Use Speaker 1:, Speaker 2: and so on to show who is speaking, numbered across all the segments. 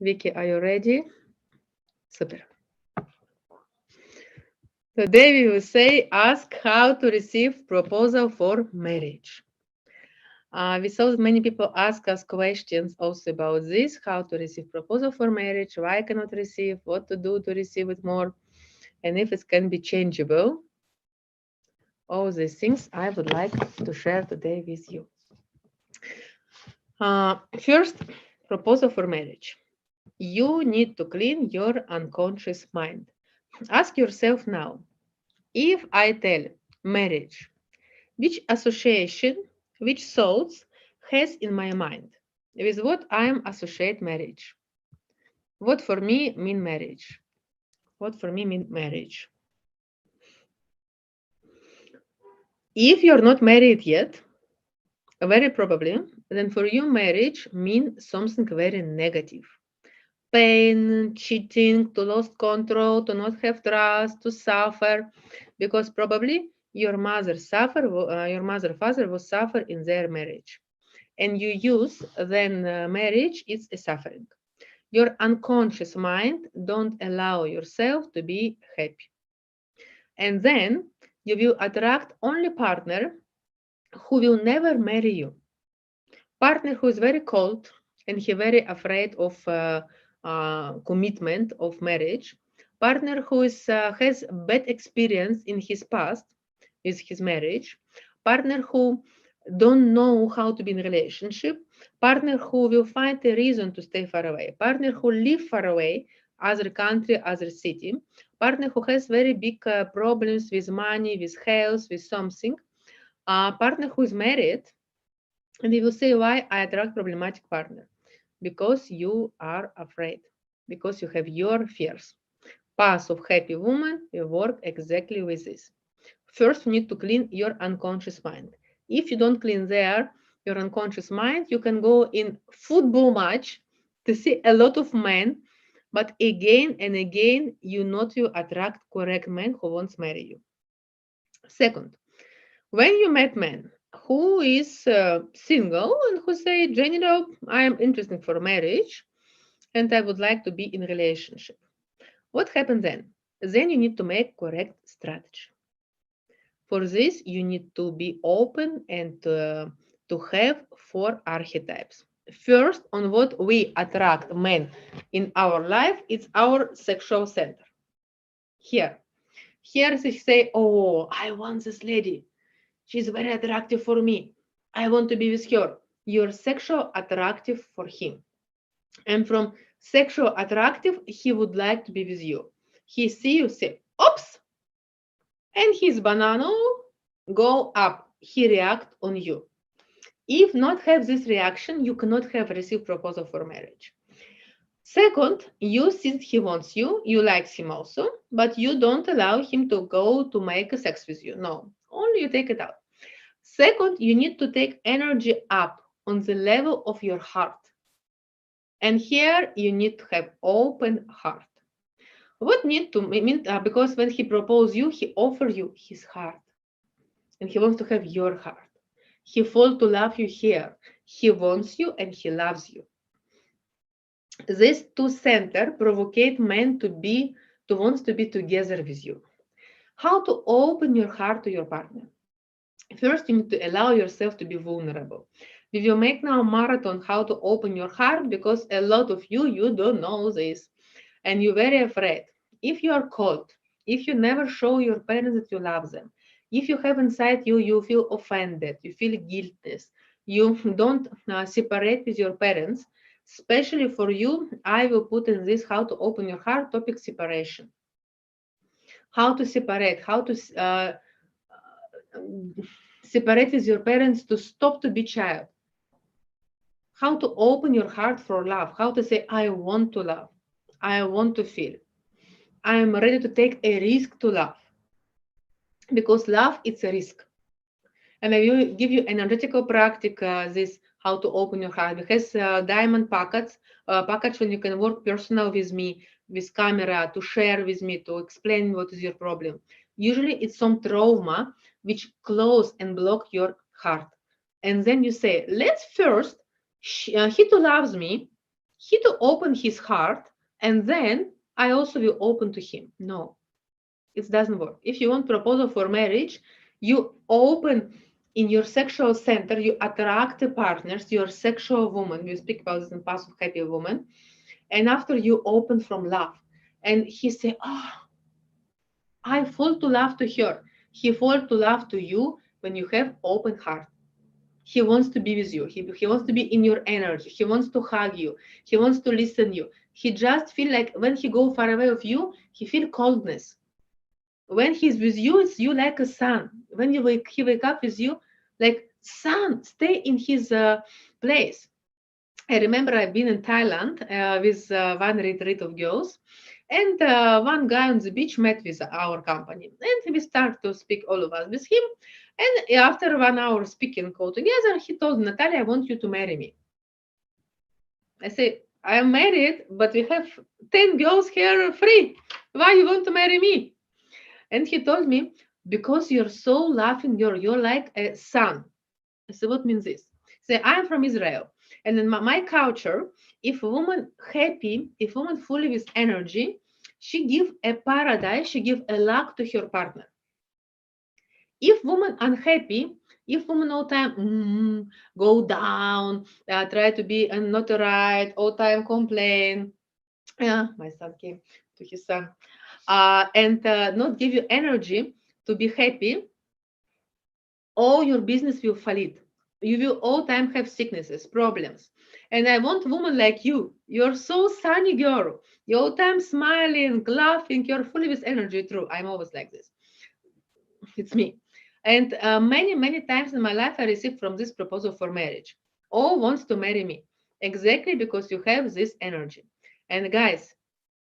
Speaker 1: Vicky, are you ready? Super. Today we will say ask how to receive proposal for marriage. We saw that many people ask us questions also about this, how to receive proposal for marriage, why I cannot receive, what to do to receive it more, and if it can be changeable. All these things I would like to share today with you. First, proposal for marriage. You need to clean your unconscious mind. Ask yourself now, if I tell marriage, which association, which thoughts has in my mind? With what I am associate marriage? What for me mean marriage? What for me mean marriage? If you're not married yet, very probably, then for you marriage means something very negative. Pain, cheating, to lose control, to not have trust, to suffer, because probably your your mother, father was suffer in their marriage, and you use then marriage is a suffering. Your unconscious mind don't allow yourself to be happy, and then you will attract only partner who will never marry you. Partner who is very cold and he very afraid of commitment of marriage. Partner who has bad experience in his past with his marriage. Partner who don't know how to be in relationship. Partner who will find a reason to stay far away. Partner who live far away, other country, other city. Partner who has very big problems with money, with health, with something. Partner who is married, and you will say, why I attract problematic partner? Because you are afraid, because you have your fears. Path of happy woman will work exactly with this. First, you need to clean your unconscious mind. If you don't clean there, your unconscious mind, you can go in football match to see a lot of men, but again and again, you not will attract correct man who wants to marry you. Second, when you met man who is single and who say, general, I am interested for marriage and I would like to be in relationship. What happens then? Then you need to make correct strategy. For this, you need to be open and to have four archetypes. First, on what we attract men in our life, it's our sexual center. Here. Here they say, oh, I want this lady. She's very attractive for me. I want to be with her. You're sexual attractive for him. And from sexual attractive, he would like to be with you. He see you, say, oops, and his banana go up. He react on you. If not have this reaction, you cannot have received proposal for marriage. Second, you since he wants you, you like him also, but you don't allow him to go to make a sex with you. No, only you take it out. Second, you need to take energy up on the level of your heart. And here you need to have open heart. What need to mean? Because when he proposes you, he offers you his heart. And he wants to have your heart. He falls to love you here. He wants you and he loves you. These two center provocate men to want to be together with you. How to open your heart to your partner? First, you need to allow yourself to be vulnerable. We will make now a marathon how to open your heart because a lot of you don't know this and you're very afraid. If you are cold, if you never show your parents that you love them, if you have inside you feel offended, you feel guiltless, you don't separate with your parents, especially for you, I will put in this how to open your heart topic separation. How to separate, how to separate with your parents to stop to be child. How to open your heart for love. How to say, I want to love. I want to feel. I am ready to take a risk to love. Because love, it's a risk. And I will give you an energetical practice, this how to open your heart. It has diamond package when you can work personal with me, with camera, to share with me, to explain what is your problem. Usually it's some trauma which close and block your heart. And then you say, let's first, he too loves me. He to open his heart, and then I also will open to him. No, it doesn't work. If you want proposal for marriage, you open in your sexual center, you attract the partners, your sexual woman. We speak about this in Path of Happy Woman. And after you open from love, and he say, oh, I fall to love to her. He fall to love to you when you have open heart. He wants to be with you. He wants to be in your energy. He wants to hug you. He wants to listen you. He just feel like when he go far away of you, he feel coldness. When he's with you, it's you like a sun. When he wake up with you, like sun, stay in his place. I remember I've been in Thailand with one retreat of girls, and one guy on the beach met with our company, and we start to speak all of us with him. And after 1 hour speaking all together, he told Natalia, "I want you to marry me." I say, "I am married, but we have 10 girls here free. Why you want to marry me?" And he told me, "Because you're so laughing, you're like a sun." I said, "What means this?" Say, "I'm from Israel, and in my culture, if a woman happy, if a woman fully with energy, she give a paradise, she give a luck to her partner. If woman unhappy, if woman all time go down, try to be not right, all time complain." Yeah, my son came to his son, and not give you energy to be happy, all your business will fall it. You will all time have sicknesses, problems. And I want a woman like you. You're so sunny girl. You're all time smiling, laughing. You're fully with energy. True. I'm always like this. It's me. And many times in my life, I received from this proposal for marriage. All wants to marry me exactly because you have this energy. And guys,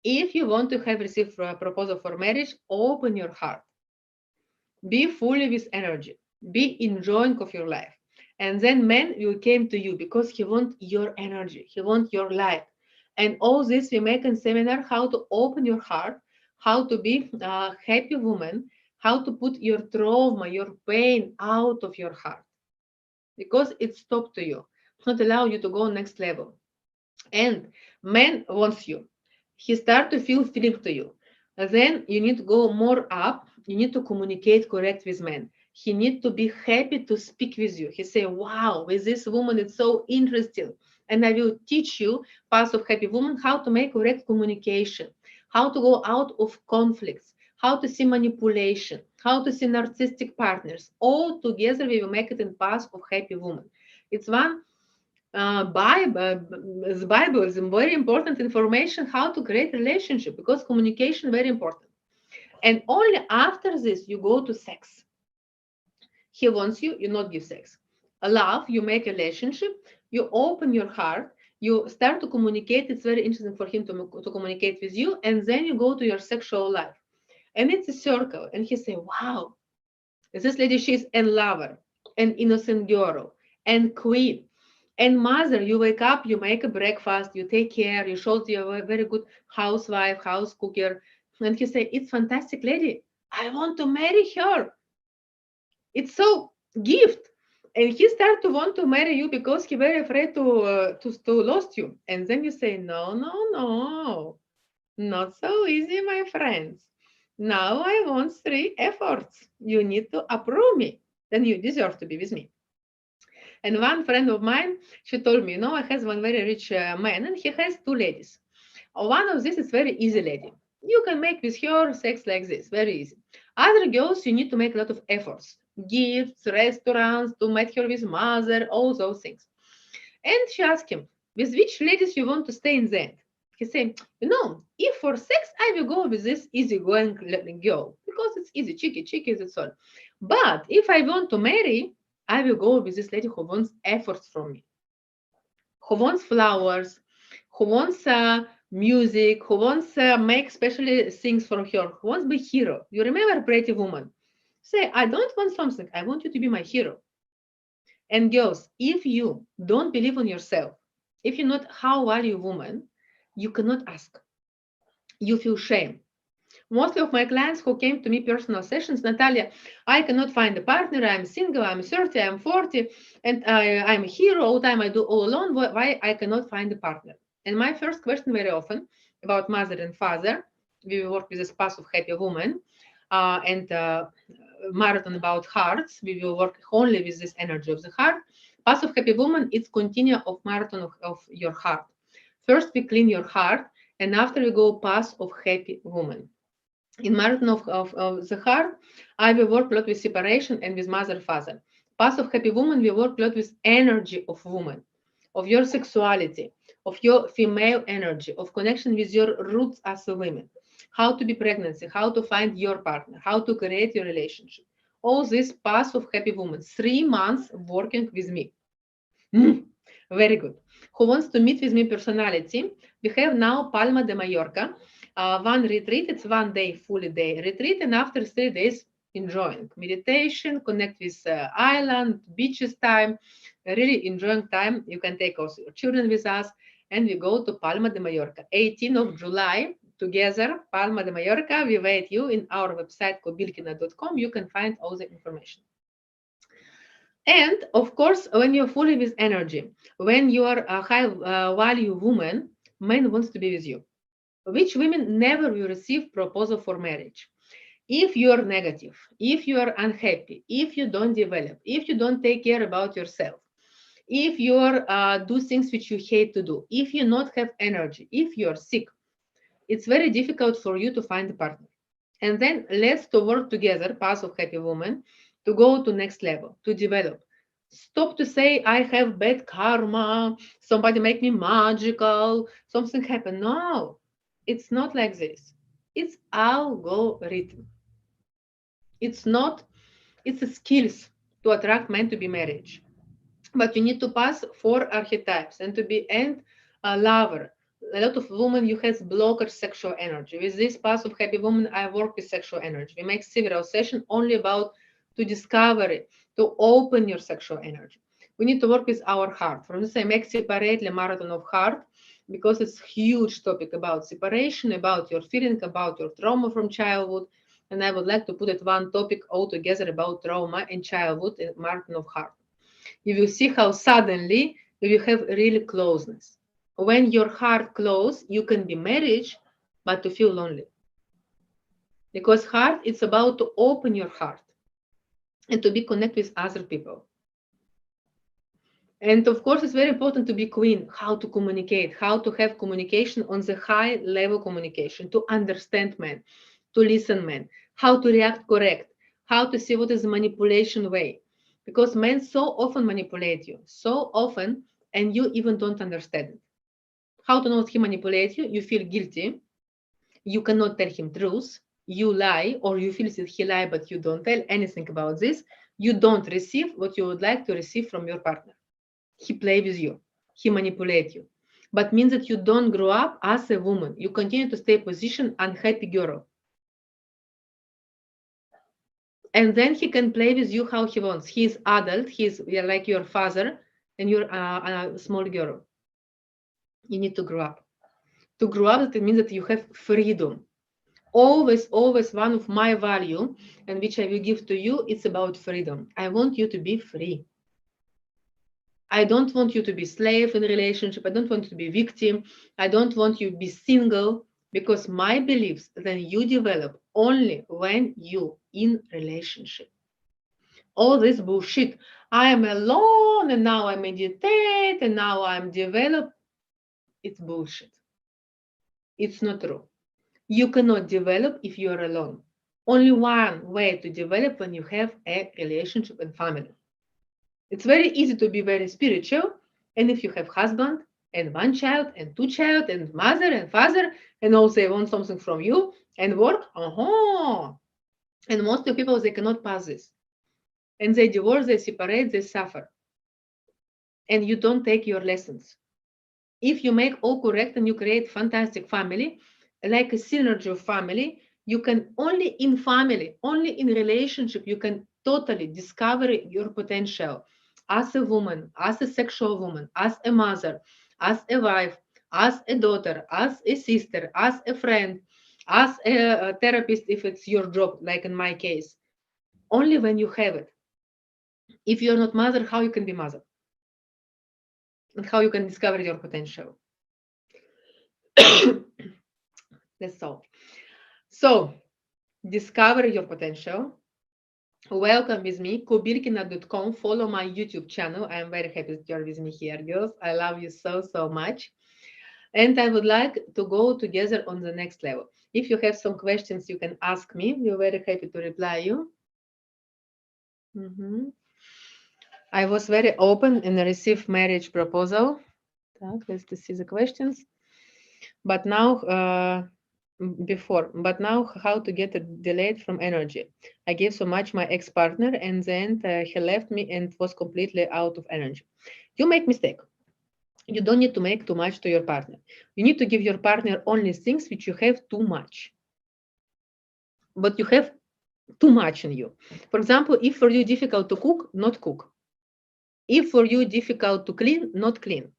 Speaker 1: if you want to have received a proposal for marriage, open your heart. Be fully with energy. Be enjoying of your life. And then man will came to you because he want your energy. He want your life. And all this we make in seminar, how to open your heart, how to be a happy woman, how to put your trauma, your pain out of your heart. Because it stopped to you. It's not allow you to go next level. And man wants you. He start to feel feeling to you. Then you need to go more up. You need to communicate correct with men. He need to be happy to speak with you. He say, "Wow, with this woman, it's so interesting." And I will teach you, Path of Happy Woman, how to make correct communication, how to go out of conflicts, how to see manipulation, how to see narcissistic partners. All together, we will make it in Path of Happy Woman. It's one the Bible is very important information how to create relationship because communication very important. And only after this you go to sex. He wants you, you not give sex. A love, you make a relationship, you open your heart, you start to communicate. It's very interesting for him to communicate with you, and then you go to your sexual life. And it's a circle. And he say, "Wow, this lady, she's a lover, an innocent girl, and queen. And mother, you wake up, you make a breakfast, you take care, you show you're a very good housewife, house cooker." And he say, "It's fantastic lady. I want to marry her. It's so gift." And he start to want to marry you because he very afraid to lost you. And then you say, "No, no, no, not so easy, my friends. Now I want 3 efforts. You need to approve me. Then you deserve to be with me." And one friend of mine, she told me, "I has one very rich man, and he has 2 ladies. One of this is very easy lady. You can make with her sex like this, very easy. Other girls, you need to make a lot of efforts, gifts, restaurants, to meet her with mother, all those things." And she asked him, "With which ladies you want to stay in the end?" He said, "If for sex, I will go with this easygoing girl because it's easy, cheeky, that's all. But if I want to marry, I will go with this lady who wants efforts from me, who wants flowers, who wants music, who wants make specially things for her, who wants be hero." You remember Pretty Woman? Say, "I don't want something. I want you to be my hero." And girls, if you don't believe in yourself, if you're not "how are you woman," you cannot ask. You feel shame. Mostly of my clients who came to me personal sessions, "Natalia, I cannot find a partner. I'm single. I'm 30. I'm 40, and I'm a hero. All the time I do all alone. Why I cannot find a partner?" And my first question very often about mother and father, we will work with a spouse of happy woman, and marathon about hearts, we will work only with this energy of the heart. Path of happy woman, it's continue of marathon of your heart. First we clean your heart, and after we go path of happy woman. In marathon of the heart, I will work a lot with separation and with mother father. Path of happy woman, we work a lot with energy of woman, of your sexuality, of your female energy, of connection with your roots as a woman, how to be pregnancy, how to find your partner, how to create your relationship. All this path of happy woman, 3 months working with me. Very good. Who wants to meet with me personality? We have now Palma de Mallorca, one retreat. It's 1 day, fully day retreat, and after 3 days, enjoying meditation, connect with island, beaches time, really enjoying time. You can take also your children with us, and we go to Palma de Mallorca, 18th of July, together, Palma de Mallorca. We wait you in our website, kobilkina.com. You can find all the information. And of course, when you're fully with energy, when you are a high value woman, men wants to be with you. Which women never will receive proposal for marriage? If you are negative, if you are unhappy, if you don't develop, if you don't take care about yourself, if you are do things which you hate to do, if you not have energy, if you are sick, it's very difficult for you to find a partner. And then let's to work together, path of happy woman, to go to next level, to develop. Stop to say I have bad karma, somebody make me magical, something happened. No, it's not like this. It's algorithm. It's not, it's a skills to attract men to be marriage. But you need to pass 4 archetypes and to be end a lover. A lot of women you have blocked sexual energy. With this path of happy woman, I work with sexual energy. We make several sessions only about to discover it, to open your sexual energy. We need to work with our heart. From this, I make separately marathon of heart because it's huge topic about separation, about your feeling, about your trauma from childhood. And I would like to put it one topic all together about trauma in childhood in marathon of heart. You will see how suddenly you will have really closeness. When your heart closed, you can be married, but to feel lonely. Because heart, it's about to open your heart and to be connected with other people. And of course, it's very important to be queen, how to communicate, how to have communication on the high level communication, to understand men, to listen men, how to react correct, how to see what is the manipulation way. Because men so often manipulate you, so often, and you even don't understand it. How to know that he manipulates you? You feel guilty. You cannot tell him truth. You lie, or you feel that he lie, but you don't tell anything about this. You don't receive what you would like to receive from your partner. He play with you. He manipulate you. But means that you don't grow up as a woman. You continue to stay position unhappy girl. And then he can play with you how he wants. He is adult. He's like your father, and you're a small girl. You need to grow up. To grow up, that means that you have freedom. Always, always one of my value, and which I will give to you, it's about freedom. I want you to be free. I don't want you to be slave in a relationship. I don't want you to be victim. I don't want you to be single, because my beliefs then you develop only when you in relationship. All this bullshit. I am alone and now I meditate and now I'm developed. It's bullshit. It's not true. You cannot develop if you are alone. Only one way to develop when you have a relationship and family. It's very easy to be very spiritual, and if you have husband and 1 child and 2 child and mother and father, and also they want something from you and work, and most of people they cannot pass this, and they divorce, they separate, they suffer, and you don't take your lessons. If you make all correct and you create fantastic family, like a synergy of family, you can only in family, only in relationship, you can totally discover your potential as a woman, as a sexual woman, as a mother, as a wife, as a daughter, as a sister, as a friend, as a therapist, if it's your job, like in my case. Only when you have it. If you're not mother, how you can be mother? And how you can discover your potential? That's all. So, discover your potential. Welcome with me, kubirkina.com. Follow my YouTube channel. I am very happy that you're with me here, girls. I love you so, so much. And I would like to go together on the next level. If you have some questions, you can ask me. We're very happy to reply you. I was very open and received marriage proposal. Let's see the questions. But now, but now how to get delayed from energy. I gave so much my ex-partner, and then he left me and was completely out of energy. You make mistake. You don't need to make too much to your partner. You need to give your partner only things which you have too much. But you have too much in you. For example, if for you difficult to cook, not cook. If for you difficult to clean, not clean.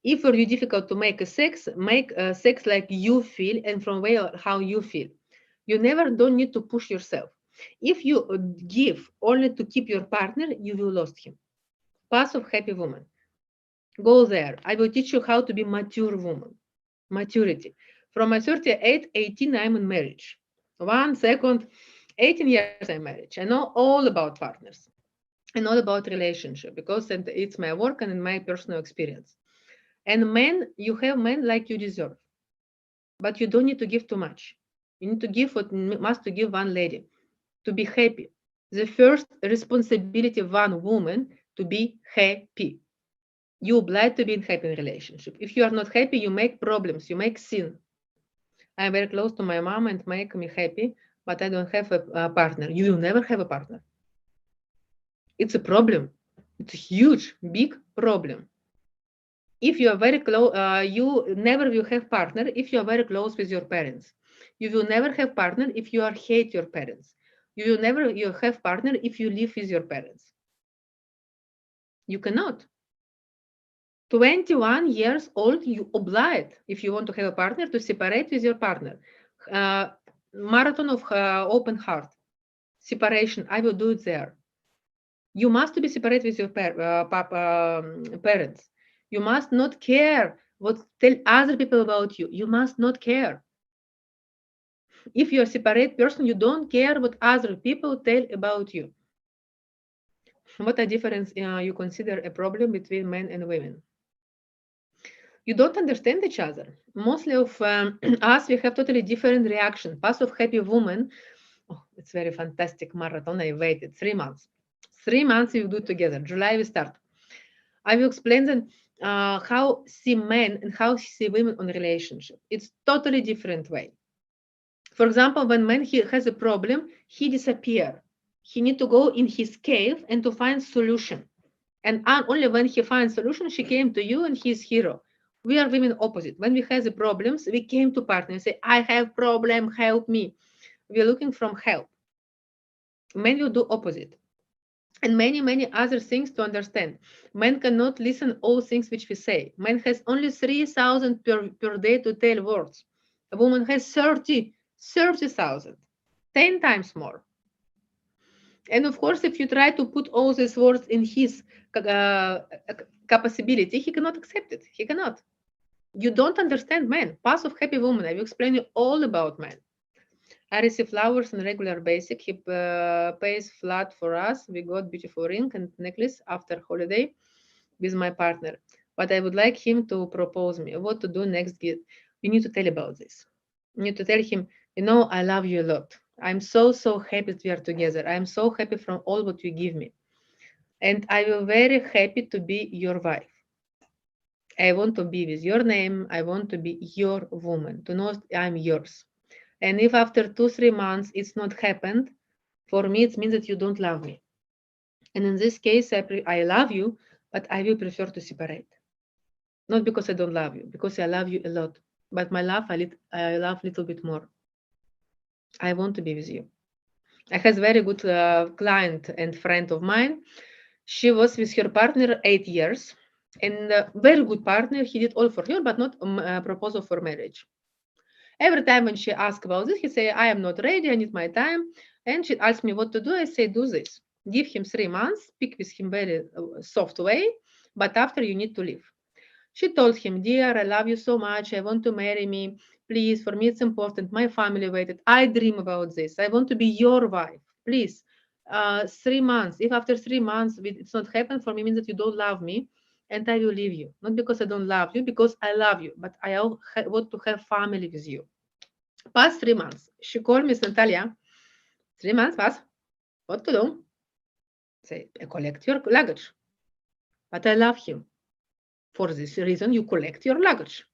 Speaker 1: If for you difficult to make a sex like you feel and from where how you feel. You never don't need to push yourself. If you give only to keep your partner, you will lose him. Path of happy woman. Go there. I will teach you how to be mature woman. Maturity. From my 38, 18, I'm in marriage. 1 second, 18 years I'm married. I know all about partners and all about relationship because it's my work and my personal experience. And men, you have men like you deserve, but you don't need to give too much. You need to give what must to give one lady to be happy. The first responsibility of one woman to be happy. You obliged to be in happy relationship. If you are not happy, you make problems, you make sin. I'm very close to my mom and make me happy, but I don't have a partner. You will never have a partner. It's a problem. It's a huge, big problem. If you are very close, you never will have partner if you are very close with your parents. You will never have partner if you are hate your parents. You will never you have partner if you live with your parents. You cannot. 21 years old, you obliged, if you want to have a partner, to separate with your partner. Marathon of open heart. Separation, I will do it there. You must be separate with your parents. You must not care what tell other people about you. You must not care. If you're a separate person, you don't care what other people tell about you. What a difference you consider a problem between men and women. You don't understand each other. Mostly of us, we have totally different reaction. Path of happy woman, oh, it's very fantastic marathon. I waited 3 months. 3 months we do together. July we start. I will explain then how see men and how see women on relationship. It's totally different way. For example, when man he has a problem, he disappear. He need to go in his cave and to find solution. And only when he finds solution, she came to you and he's hero. We are women opposite. When we have the problems, we came to partner and say, I have problem, help me. We are looking from help. Men will do opposite. And many, many other things to understand. Men cannot listen all things which we say. Man has only 3,000 per day to tell words. A woman has 30,000, 10 times more. And of course, if you try to put all these words in his capability, he cannot accept it. He cannot. You don't understand men. Path of happy woman. I will explain you all about men. I receive flowers on regular basis. He pays flat for us. We got beautiful ring and necklace after holiday with my partner. But I would like him to propose me. What to do next? You need to tell about this. You need to tell him, I love you a lot. I'm so, so happy that we are together. I'm so happy from all what you give me. And I will very happy to be your wife. I want to be with your name. I want to be your woman, to know I'm yours. And if after 2-3 months it's not happened, for me, it means that you don't love me. And in this case, I love you, but I will prefer to separate. Not because I don't love you, because I love you a lot. But my love, I love a little bit more. I want to be with you. I have a very good client and friend of mine. She was with her partner 8 years. And a very good partner. He did all for her, but not a proposal for marriage. Every time when she asks about this, he say, I am not ready, I need my time. And she asks me what to do. I say, do this. Give him 3 months, speak with him very soft way, but after you need to leave. She told him, "Dear, I love you so much. I want to marry me. Please, for me it's important. My family waited. I dream about this. I want to be your wife. Please, 3 months. If after 3 months it's not happened for me, means that you don't love me, and I will leave you. Not because I don't love you, because I love you, but I want to have family with you." Past 3 months. She called Miss Natalia. 3 months pass. What to do? Say, collect your luggage. But I love him. For this reason, you collect your luggage.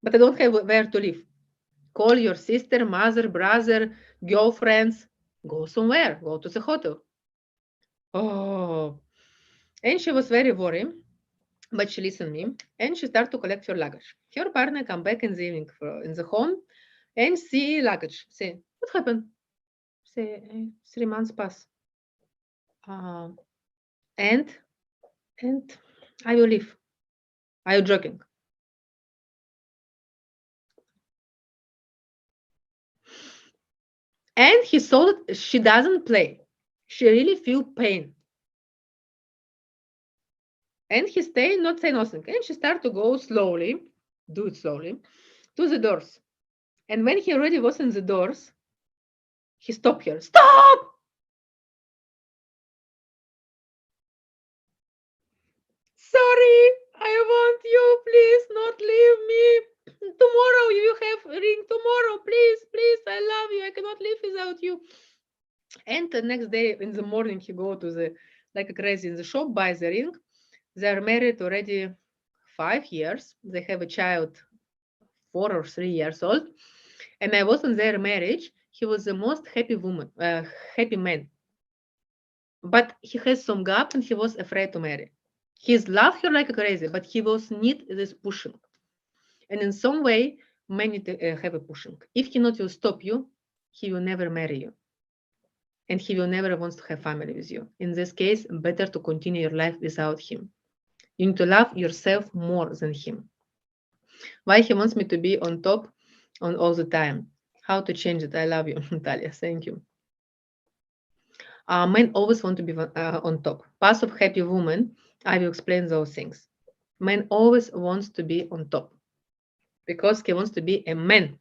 Speaker 1: But I don't have where to live. Call your sister, mother, brother, girlfriends. Go somewhere. Go to the hotel. Oh. And she was very worried, but she listened me. And she started to collect her luggage. Her partner come back in the evening in the home and see luggage. Say, what happened? Say, 3 months pass. Uh, and and I will leave. Are you joking? And he saw that she doesn't play. She really feel pain. And he stay, not say nothing. And she start to go slowly, do it slowly, to the doors. And when he already was in the doors, he stopped her. Stop! Sorry, I want you. Please not leave me. Tomorrow you have ring. Tomorrow, please, please. I love you. I cannot live without you. And the next day in the morning, he go to the like a crazy in the shop, buy the ring. They are married already 5 years. They have a child 4 or 3 years old. And I was in their marriage. He was the most happy man. But he has some gap and he was afraid to marry. He's loved her like crazy, but he was need this pushing. And in some way, many have a pushing. If he not will stop you, he will never marry you. And he will never wants to have family with you. In this case, better to continue your life without him. You need to love yourself more than him. Why he wants me to be on top on all the time? How to change it? I love you, Natalia. Thank you. Men always want to be on top. Path of happy woman, I will explain those things. Men always wants to be on top because he wants to be a man.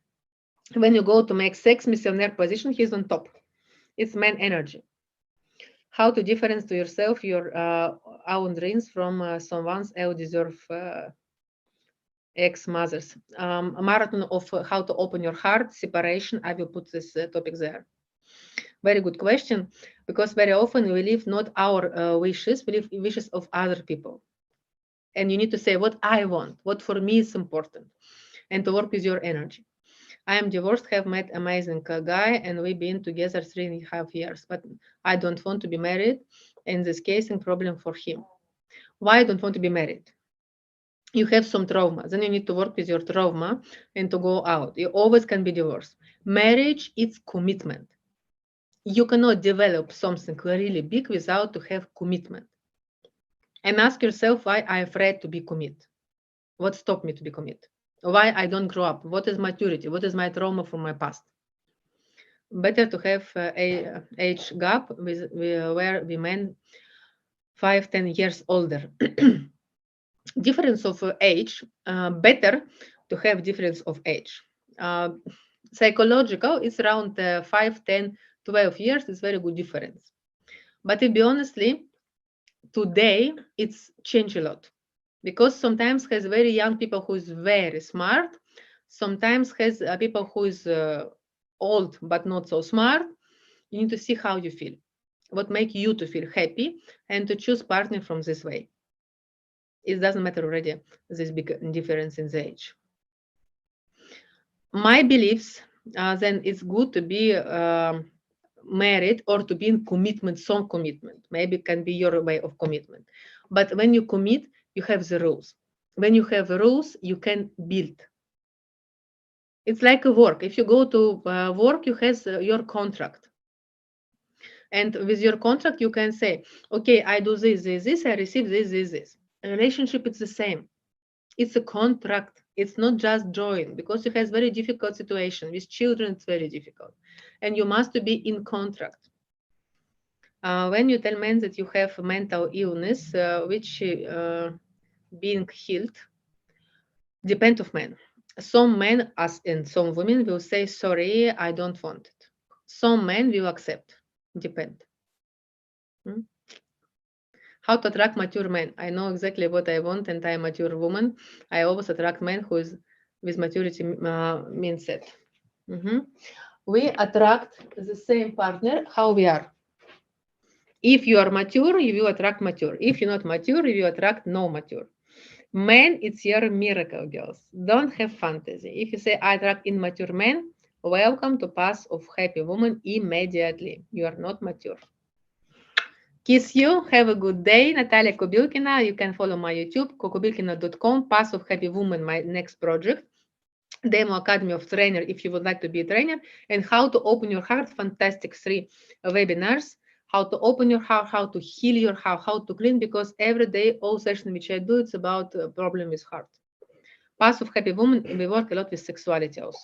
Speaker 1: When you go to make sex missionaire position, he's on top. It's man energy. How to difference to yourself your own dreams from someone's deserve ex-mothers. A marathon of how to open your heart, separation. I will put this topic there. Very good question, because very often we live not our wishes, we live wishes of other people. And you need to say what I want, what for me is important, and to work with your energy. I am divorced, have met amazing guy, and we've been together 3.5 years, but I don't want to be married. In this case, a problem for him. Why I don't want to be married? You have some trauma, then you need to work with your trauma and to go out. You always can be divorced. Marriage is commitment. You cannot develop something really big without to have commitment. And ask yourself why I'm afraid to be commit. What stopped me to be commit? Why I don't grow up? What is maturity? What is my trauma from my past? Better to have a age gap where we men 5-10 years older. Difference of age, better to have difference of age. Psychological, it's around 5, 10, 12 years. It's very good difference. But to be honestly, today it's changed a lot because sometimes has very young people who is very smart, sometimes has people who is old but not so smart. You need to see how you feel, what make you to feel happy, and to choose partner from this way. It doesn't matter already this big difference in the age. My beliefs, then it's good to be married or to be in commitment, some commitment. Maybe it can be your way of commitment. But when you commit, you have the rules. When you have rules, you can build. It's like a work. If you go to work, you have your contract. And with your contract, you can say, okay, I do this, this, this, I receive this, this, this. A relationship, it's the same. It's a contract. It's not just join, because it has very difficult situation. With children, it's very difficult. And you must be in contract. When you tell men that you have mental illness, which being healed, Depend of men. Some men, as in some women, will say, sorry, I don't want it. Some men will accept. Depend. How to attract mature men. I know exactly what I want and I am a mature woman. I always attract men who is with maturity mindset. We attract the same partner how we are. If you are mature, you will attract mature. If you're not mature, you will attract no mature. Men, it's your miracle, girls. Don't have fantasy. If you say I attract immature men, welcome to path of happy woman immediately. You are not mature. Kiss you. Have a good day. Natalia Kobilkina. You can follow my YouTube, kokobilkina.com. Path of Happy Woman, my next project. Demo Academy of Trainer, if you would like to be a trainer. And How to Open Your Heart. Fantastic 3 webinars. How to open your heart, how to heal your heart, how to clean. Because every day, all sessions which I do, it's about a problem with heart. Path of Happy Woman, we work a lot with sexuality also.